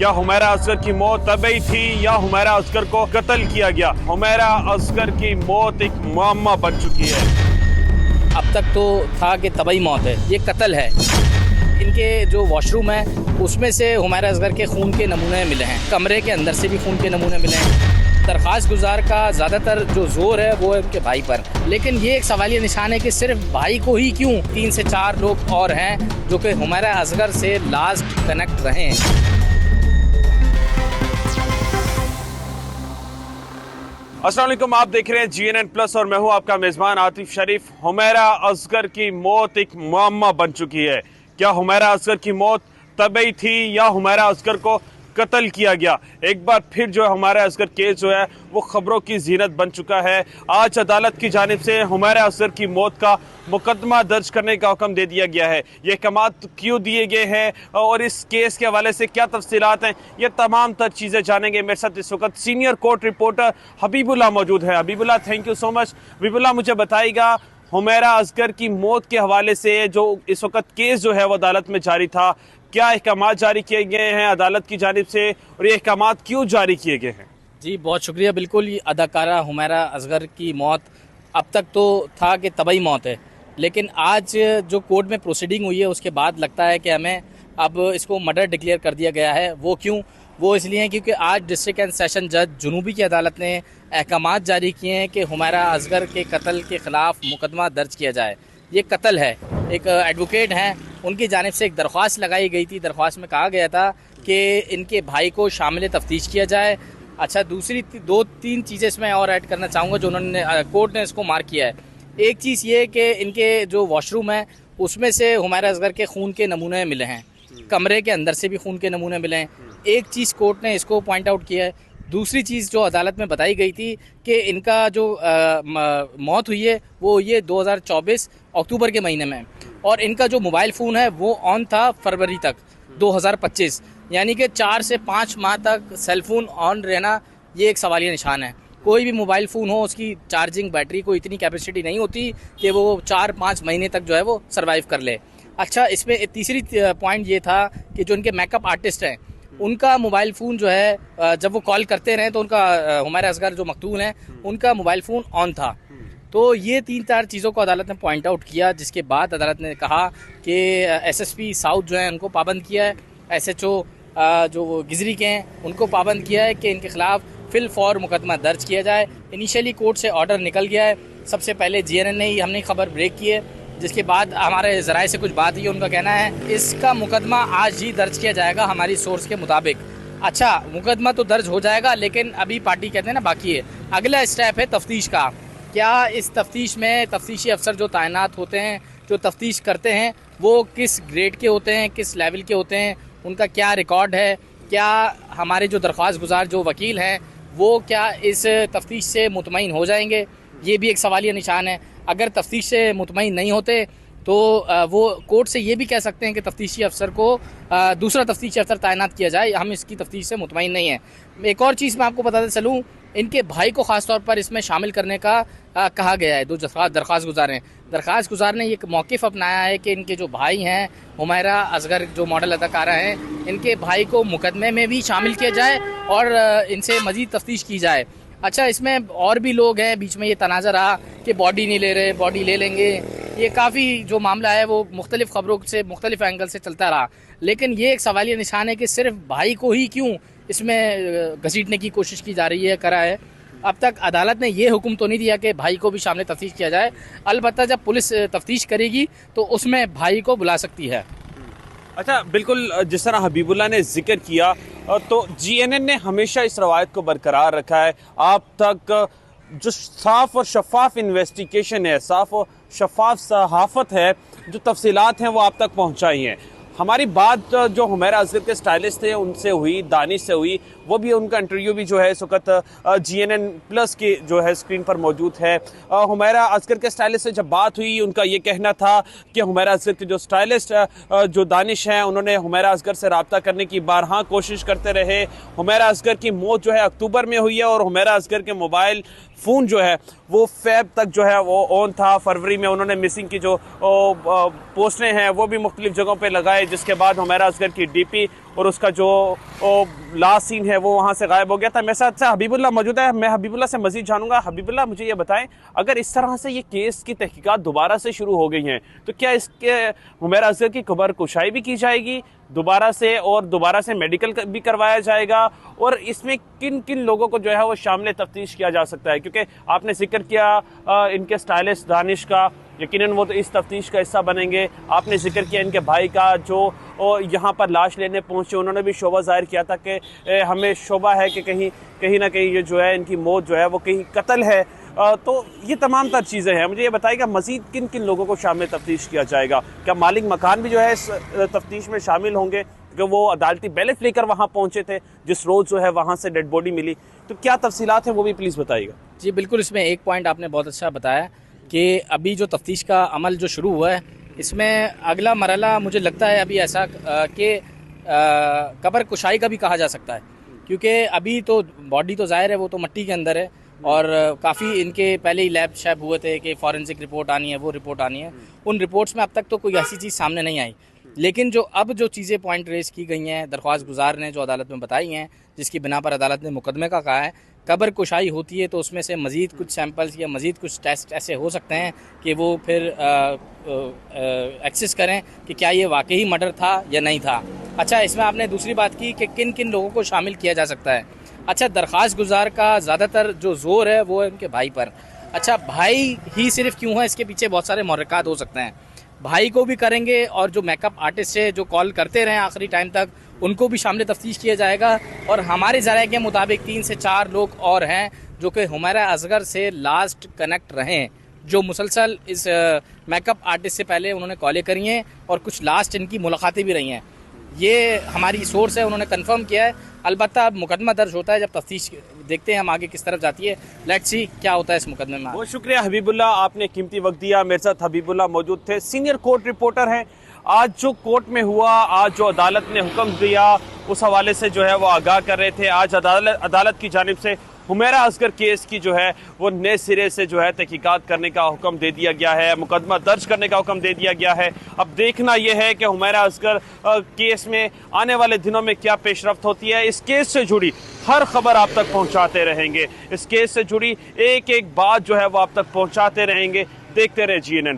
क्या हुमैरा असगर की मौत तबई थी या हुमैरा असगर को कत्ल किया गया? हुमैरा असगर की मौत एक मुअम्मा बन चुकी है। अब तक तो था कि तबई मौत है, ये कत्ल है। इनके जो वॉशरूम है उसमें से हुमैरा असगर के खून के नमूने मिले हैं, कमरे के अंदर से भी खून के नमूने मिले हैं। दरख्वास्त गुजार का ज़्यादातर जो जोर है वो है उनके भाई पर, लेकिन ये एक सवालिया निशान है कि सिर्फ भाई को ही क्यों 3 से 4 लोग और हैं जो कि हुमैरा असगर से लास्ट कनेक्ट रहे हैं। अस्सलाम वालेकुम, आप देख रहे हैं GNN प्लस और मैं हूं आपका मेज़बान आतिफ शरीफ। हुमैरा असगर की मौत एक मुअम्मा बन चुकी है। क्या हुमैरा असगर की मौत तबई थी या हुमैरा असगर को कत्ल किया गया? एक बार फिर जो है हुमैरा असगर केस जो है वो खबरों की जीनत बन चुका है। आज अदालत की जानिब से हुमैरा असगर की मौत का मुकदमा दर्ज करने का हुक्म दे दिया गया है। ये अहकामात क्यों दिए गए हैं और इस केस के हवाले से क्या तफसीलात हैं, ये तमाम तर चीज़ें जानेंगे। मेरे साथ इस वक्त सीनियर कोर्ट रिपोर्टर हबीबुल्लाह मौजूद है। Habibullah, thank you so much. Habibullah, मुझे बताइएगा हुमैरा असगर की मौत के हवाले से जो इस वक्त केस जो है वो अदालत में जारी था, क्या अहकामात जारी किए गए हैं अदालत की जानिब से और ये अहकामात क्यों जारी किए गए हैं? जी बहुत शुक्रिया। बिल्कुल, ये अदाकारा हुमैरा असगर की मौत अब तक तो था कि तबई मौत है, लेकिन आज जो कोर्ट में प्रोसीडिंग हुई है उसके बाद लगता है कि हमें अब इसको मर्डर डिक्लेयर कर दिया गया है। वो क्यों? वो इसलिए क्योंकि आज डिस्ट्रिक्ट एंड सेशन जज जुनूबी की अदालत ने अहकामात जारी किए हैं कि हुमैरा असगर के कत्ल के ख़िलाफ़ मुकदमा दर्ज किया जाए। ये कत्ल है। एक एडवोकेट हैं, उनकी जानिब से एक दरख्वास्त लगाई गई थी। दरख्वास्त में कहा गया था कि इनके भाई को शामिल तफ्तीश किया जाए। अच्छा, दूसरी 2-3 चीज़ें इसमें और ऐड करना चाहूँगा जो उन्होंने कोर्ट ने इसको मार्क किया है। एक चीज़ ये कि इनके जो वॉशरूम है उसमें से हुमैरा असगर के खून के नमूने मिले हैं, कमरे के अंदर से भी खून के नमूने मिले हैं। एक चीज़ कोर्ट ने इसको पॉइंट आउट किया है। दूसरी चीज़ जो अदालत में बताई गई थी कि इनका जो मौत हुई है वो ये 2024 अक्टूबर के महीने में, और इनका जो मोबाइल फ़ोन है वो ऑन था फरवरी तक 2025, यानी कि 4 से 5 माह तक सेलफोन ऑन रहना ये एक सवालिया निशान है। कोई भी मोबाइल फ़ोन हो उसकी चार्जिंग बैटरी को इतनी कैपेसिटी नहीं होती कि वो 4-5 महीने तक जो है वो सर्वाइव कर ले। अच्छा, इसमें तीसरी पॉइंट ये था कि जो इनके मेकअप आर्टिस्ट हैं उनका मोबाइल फ़ोन जो है जब वो कॉल करते रहे तो उनका हुमैरा असगर जो मकतूल हैं उनका मोबाइल फ़ोन ऑन था। तो ये 3-4 चीज़ों को अदालत ने पॉइंट आउट किया, जिसके बाद अदालत ने कहा कि SSP साउथ जो है उनको पाबंद किया है, SHO जो वो गिजरी के हैं उनको पाबंद किया है कि इनके ख़िलाफ़ फिल फॉर मुकदमा दर्ज किया जाए। इनिशियली कोर्ट से ऑर्डर निकल गया है। सबसे पहले GNN ने ही हमने खबर ब्रेक की है, जिसके बाद हमारे ज़राए से कुछ बात हुई। उनका कहना है इसका मुकदमा आज ही दर्ज किया जाएगा हमारी सोर्स के मुताबिक। अच्छा, मुकदमा तो दर्ज हो जाएगा, लेकिन अभी पार्टी कहते हैं ना बाकी है। अगला स्टेप है तफ्तीश का। क्या इस तफ्तीश में तफ्तीशी अफसर जो तैनात होते हैं, जो तफ्तीश करते हैं, वो किस ग्रेड के होते हैं, किस लेवल के होते हैं, उनका क्या रिकॉर्ड है? क्या हमारे जो दरख्वास्त गुजार जो वकील हैं वो क्या इस तफ्तीश से मुतमईन हो जाएंगे? ये भी एक सवालिया निशान है। अगर तफ्तीश से मुतमईन नहीं होते तो वो कोर्ट से ये भी कह सकते हैं कि तफ्तीशी अफसर को दूसरा तफ्तीशी अफसर तैनात किया जाए, हम इसकी तफ्तीश से मुतमईन नहीं है। एक और चीज़ मैं आपको बताते चलूँ, इनके भाई को ख़ास तौर पर इसमें शामिल करने का कहा गया है। दरख्वास्त गुजार हैं, दरख्वास्त गुजार ने एक मौक़िफ़ अपनाया है कि इनके जो भाई हैं हुमैरा असगर जो मॉडल अदाकारा हैं, इनके भाई को मुकदमे में भी शामिल किया जाए और इनसे मज़ीद तफ्तीश की जाए। अच्छा, इसमें और भी लोग हैं। बीच में ये तनाज़ा रहा कि बॉडी नहीं ले रहे, बॉडी ले लेंगे। ये काफ़ी जो मामला है वो मुख्तलिफ़ ख़बरों से मुख्तलिफ़ एंगल से चलता रहा, लेकिन ये एक सवालिया निशान है कि सिर्फ भाई को ही क्यों इसमें घसीटने की कोशिश की जा रही है, करा है। अब तक अदालत ने ये हुक्म तो नहीं दिया कि भाई को भी शामिल तफ्तीश किया जाए। अलबत्ता जब पुलिस तफ्तीश करेगी तो उसमें भाई को बुला सकती है। अच्छा, बिल्कुल जिस तरह हबीबुल्लाह ने जिक्र किया तो GNN ने हमेशा इस रवायत को बरकरार रखा है। आप तक जो साफ़ और शफाफ इन्वेस्टिगेशन है, साफ़ और शफाफ सहाफ़त है, जो तफसीलात हैं वो आप तक पहुँचाई हैं। हमारी बात जो हुमैरा असगर के स्टाइलिस्ट थे उनसे हुई, दानिश से हुई, वो भी उनका इंटरव्यू भी जो है इस वक्त GNN प्लस की जो है स्क्रीन पर मौजूद है। हुमैरा असगर के स्टाइलिस्ट से जब बात हुई, उनका ये कहना था कि हुमैरा असगर के जो स्टाइलिस्ट जो दानिश हैं उन्होंने हुमैरा असगर से रब्ता करने की बारहा कोशिश करते रहे। हुमैरा असगर की मौत जो है अक्टूबर में हुई है और हुमैरा असगर के मोबाइल फ़ोन जो है वो फ़ेब तक जो है वो ऑन था। फरवरी में उन्होंने मिसिंग की जो पोस्टें हैं वो भी मुख्तलिफ़ जगहों पे लगाए जिसके बाद हुमैरा असगर की डीपी और उसका जो लास्ट सीन है वो वहाँ से गायब हो गया था। मेरे साथ से हबीबुल्लाह मौजूद है, मैं हबीबुल्लाह से मजीद जानूंगा। हबीबुल्लाह, मुझे ये बताएं, अगर इस तरह से ये केस की तहकीकात दोबारा से शुरू हो गई हैं तो क्या इसके हुमैरा असगर की खबर कुशाई भी की जाएगी दोबारा से, और दोबारा से मेडिकल भी करवाया जाएगा, और इसमें किन किन लोगों को जो है वो शामिल तफ्तीश किया जा सकता है? क्योंकि आपने जिक्र किया इनके स्टाइलिस्ट दानिश का, यकीनन वो तो इस तफ्तीश का हिस्सा बनेंगे। आपने जिक्र किया इनके भाई का, जो यहाँ पर लाश लेने पहुँचे, उन्होंने भी शोबा जाहिर किया था कि हमें शोबा है कि कहीं ना कहीं ये जो है इनकी मौत जो है वो कहीं कत्ल है। तो ये तमाम तर चीज़ें हैं। मुझे ये बताइएगा मज़ीद किन किन लोगों को शामिल तफ्तीश किया जाएगा? क्या मालिक मकान भी जो है इस तफ्तीश में शामिल होंगे, क्योंकि वो अदालती बैलेट लेकर वहाँ पहुँचे थे जिस रोज़ जो है वहाँ से डेड बॉडी मिली? तो क्या तफसीलात हैं वो भी प्लीज़ बताइएगा। जी बिल्कुल, इसमें एक पॉइंट आपने बहुत अच्छा बताया कि अभी जो तफ्तीश का अमल जो शुरू हुआ है, इसमें अगला मरहला मुझे लगता है अभी ऐसा कि कब्र कुशाई का भी कहा जा सकता है, क्योंकि अभी तो बॉडी तो ज़ाहिर है वो तो मिट्टी के अंदर है, और काफ़ी इनके पहले ही लैब शैब हुए थे कि फॉरेंसिक रिपोर्ट आनी है, वो रिपोर्ट आनी है। उन रिपोर्ट्स में अब तक तो कोई ऐसी चीज़ सामने नहीं आई, लेकिन जो चीज़ें पॉइंट रेस की गई हैं दरख्वास्त गुजार ने, जो अदालत में बताई हैं, जिसकी बिना पर अदालत ने मुकदमे का कहा है, कब्र कुशाई होती है तो उसमें से मज़ीद कुछ सैंपल्स या मज़ीद कुछ टेस्ट ऐसे हो सकते हैं कि वो फिर एक्सेस करें कि क्या ये वाकई मर्डर था या नहीं था। अच्छा, इसमें आपने दूसरी बात की कि किन किन लोगों को शामिल किया जा सकता है। अच्छा, दरख्वास्त गुजार का ज़्यादातर जो जोर है वो है उनके भाई पर। अच्छा, भाई ही सिर्फ क्यों है, इसके पीछे बहुत सारे महरक़ात हो सकते हैं। भाई को भी करेंगे, और जो मेकअप आर्टिस्ट है जो कॉल करते रहे आखिरी टाइम तक, उनको भी शामिल तफ्तीश किया जाएगा। और हमारे ज़राए के मुताबिक 3 से 4 लोग और हैं जो कि हुमैरा असगर से लास्ट कनेक्ट रहे हैं, जो मुसलसल इस मेकअप आर्टिस्ट से पहले उन्होंने कॉलें करी हैं और कुछ लास्ट इनकी मुलाकातें भी रही हैं। ये हमारी सोर्स है, उन्होंने कंफर्म किया है। अलबत्ता अब मुकदमा दर्ज होता है, जब तफ्तीश देखते हैं हम आगे किस तरफ जाती है। लेट्स सी क्या होता है इस मुकदमे में। बहुत शुक्रिया हबीबुल्लाह, आपने कीमती वक्त दिया। मेरे साथ हबीबुल्लाह मौजूद थे, सीनियर कोर्ट रिपोर्टर हैं। आज जो कोर्ट में हुआ, आज जो अदालत ने हुक्म दिया, उस हवाले से जो है वो आगाह कर रहे थे। आज अदालत की जानिब से हुमैरा असगर केस की जो है वो नए सिरे से जो है तहकीकात करने का हुक्म दे दिया गया है, मुकदमा दर्ज करने का हुक्म दे दिया गया है। अब देखना यह है कि हुमैरा असगर केस में आने वाले दिनों में क्या पेशरफ्त होती है। इस केस से जुड़ी हर खबर आप तक पहुंचाते रहेंगे, इस केस से जुड़ी एक एक बात जो है वो आप तक पहुंचाते रहेंगे। देखते रहे GNN+।